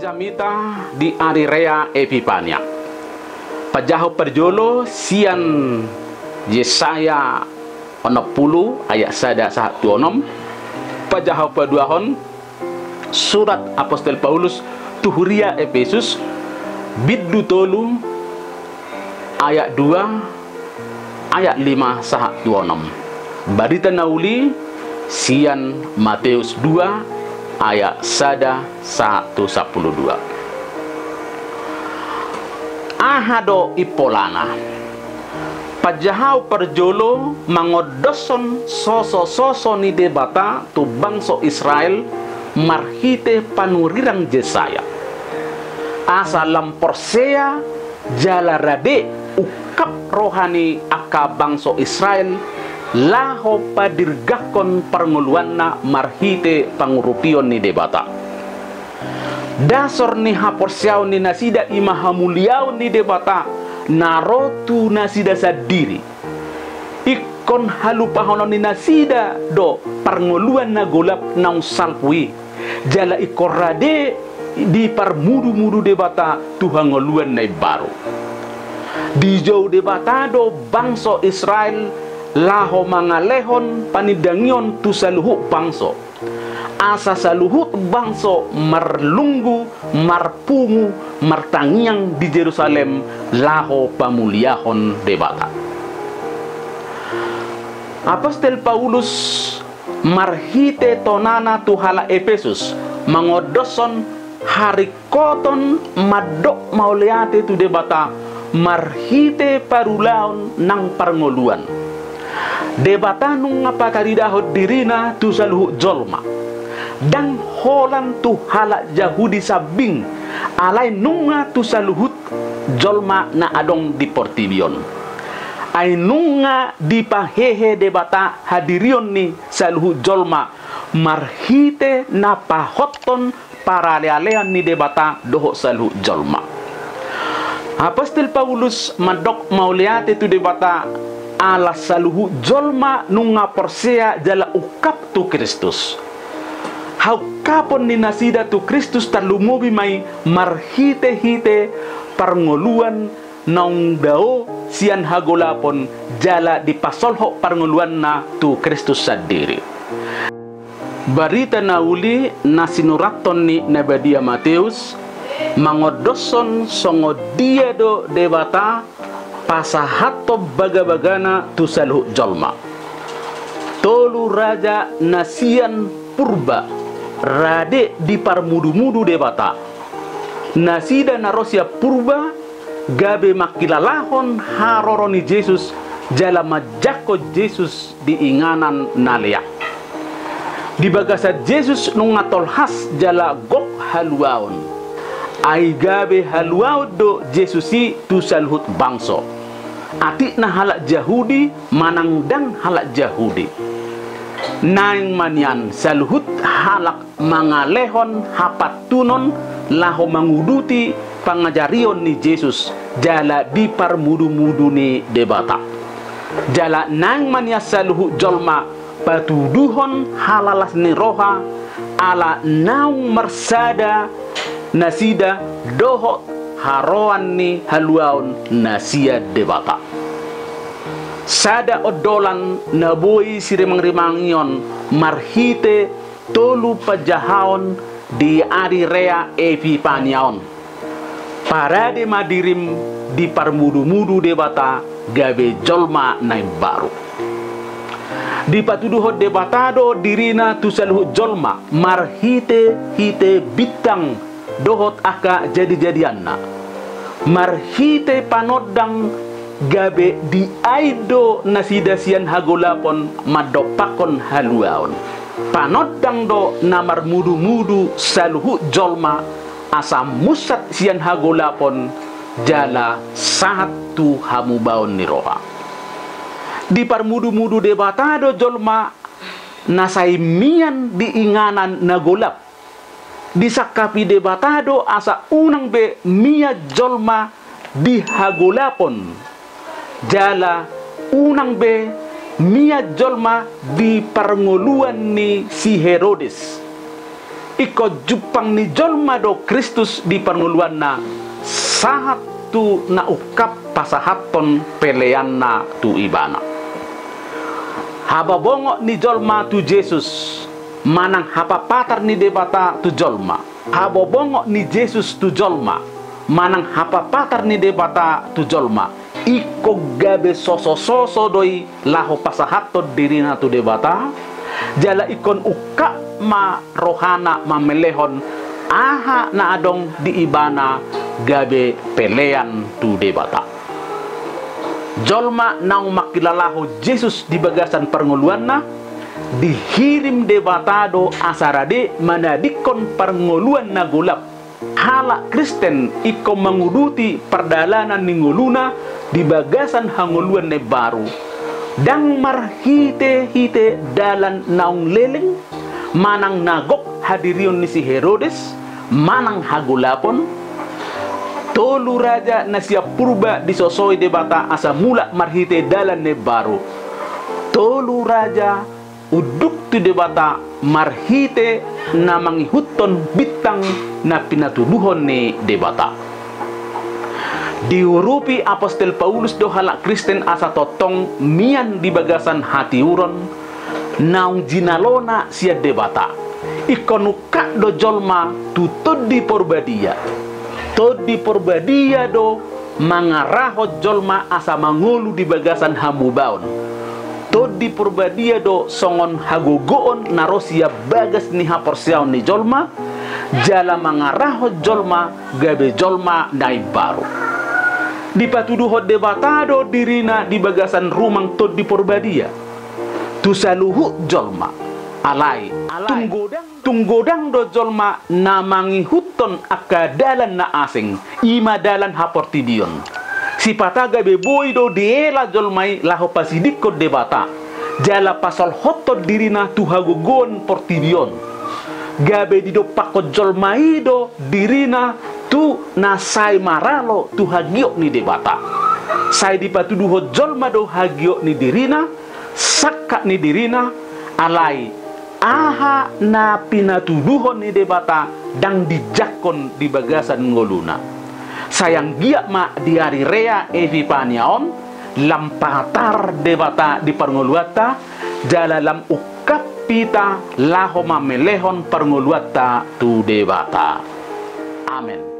Pajamita di Arirea Epipania. Pajaho perjolo sian Yesaya 60 ayat 1-6. Pajaho paduahon surat Apostol Paulus tuhuria Efesus biddu tolu ayat 2 ayat 5-26. Barita nauli sian Matius 2 ayat 1-12. Ahado ipolana pajahau perjolo mangodoson soso ni debata tu bangso Israel marhite panurirang Jesaya asa lamporsea jala rade ukap rohani aka bangso Israel laho padirgakon parnguluanna marhite pangurupion ni debata dasor ni haporsiaw ni nasida imahamuliaw ni debata narotu nasida sadiri ikon halupahonon ni nasida do parnguluan na golap naung salpui jala ikorade di parmudu-mudu debata tuhangoluan na baru di jauh debata do bangso Israel laho mangalehon panidangion tu saluhuk bangso asa saluhuk bangso marlunggu marpungu martangiang di Jerusalem laho pamuliahon debata. Apostol Paulus marhite tonana tu hala Efesus mangodoson harikoton madok mauliate tu debata marhite parulaon nang parngoluan debata nung ngapakaridaho dirina tu saluhu jolma dan holan tu hala Yahudi sabing alay nunga tu saluhut jolma na adong di portibion ay nunga di pahehe debata hadirion ni saluhu jolma marhite na pahoton para lealean ni debata doho saluhu jolma. Apostol Paulus madok mauliate tu debata ala saluhu jolma nunga porsea jala ukap tu Kristus haukapon ni nasida tu Kristus talumubi mai marhite-hite parngoluan naung dao sian hagolapon jala dipasolho parngoluan na tu Kristus sadiri. Barita nauli na sinuraton ni Nabadia Matius mangodoson songo dia do debata pasahato baga-bagana tu saluhu jolma tolu raja nasian purba rade di parmudu-mudu debata nasida narosia purba gabe makilalahon haroroni Yesus jala majako Yesus di inganan nalea di bagasa Yesus nungatol has jala gok haluaon ay gabe haluaw do Yesusi tu saluhut bangso ati na halak Yahudi manangdang halak Yahudi naing manyan saluhut halak mangalehon hapatunon laho manguduti pangajarion ni Yesus jala di parmudu-mudu ni debata jala naing manya saluhut jolma patuduhon halalas ni roha ala naung marsada nasida doho haroan ni haluaon nasia debata sada odolan naboi siremang-remangion marhite tolu pajahaon di Arirea Epipaniaon parade madirim di parmudu-mudu debata gabe jolma naim baru di patuduho debatado dirina tusaluhu jolma marhite hite bitang dohot aka jadi-jadianna marhite panodang gabe di aido nasidasian hagolapon madopakon haluaon panodang do namar mudu-mudu saluhu jolma asa musat sian hagolapon jala satu hamubaon ni roha di parmudu-mudu debatado jolma nasaimian diinganan nagolap disakapi debatado asa unang be mia jolma di hagolapon jala unang be mia jolma di parngoluan ni si Herodes iko jupang ni jolma do Kristus di panguluan na sahat tu na ukap pasahaton pelean na tu ibana. Haba bongo ni jolma tu Jesus manang hapa patar ni debata tu jolma. Haba bongo ni Jesus tu jolma manang hapa patar ni debata tu jolma. Iko gabe soso doi laho pasahaton dirina tu debata. Jala ikon ukap ma rohana mamelehon aha na adong di ibana gabe pelean tu debata. Jolma nang makilalaho Jesus di bagasan perngoluan na dihirim debatado asarade manadikon perngoluan na gulap. Hala Kristen iko menguruti perdalanan ninguluna di bagasan hanguluan ne baru. Dang marhite dalan naung leleng manang nagok hadirion ni si Herodes manang hagulapon tolu raja na siya purba disosoy debata asa mula marhite dalan ne baru. Tolu raja uduk tu debata marhite na mangihuton bitang na pinatuduhon ni debata. Diurupi Apostol Paulus do halak Kristen asa totong mian di bagasan hati uron naung jinalona sia debata ikonuka do jolma tu todi porbadia do mangaraho jolma asa mangulu di bagasan hamubaon todi porbadia do songon hagogoon narosia bagas ni haporsiaon ni jolma jala mangaraho jolma gabe jolma nai baru. Dipatuduho debatado dirina di bagasan rumang tod di porbadia tu saluhu jolma alai tunggodang do jolma namangi huton akadalan na asing ima dalan haportidion si pataga beboy do diela jolmai laho pasidikko debata jala pasal hotod dirina tu hagogon portidion gabe dido pakko jolmai do dirina tu nasai maralo tu hagiok ni debata sai dipatuduho jolma do hagiok ni dirina sakka ni dirina alai aha na pinatuduhon ni debata dang dijakon di bagasan ngoluna sayang giak ma di hari rea evipaniaon lampatar debata di parngoluata jala lam ukap pita laho mamelehon parngoluata tu debata. Amen.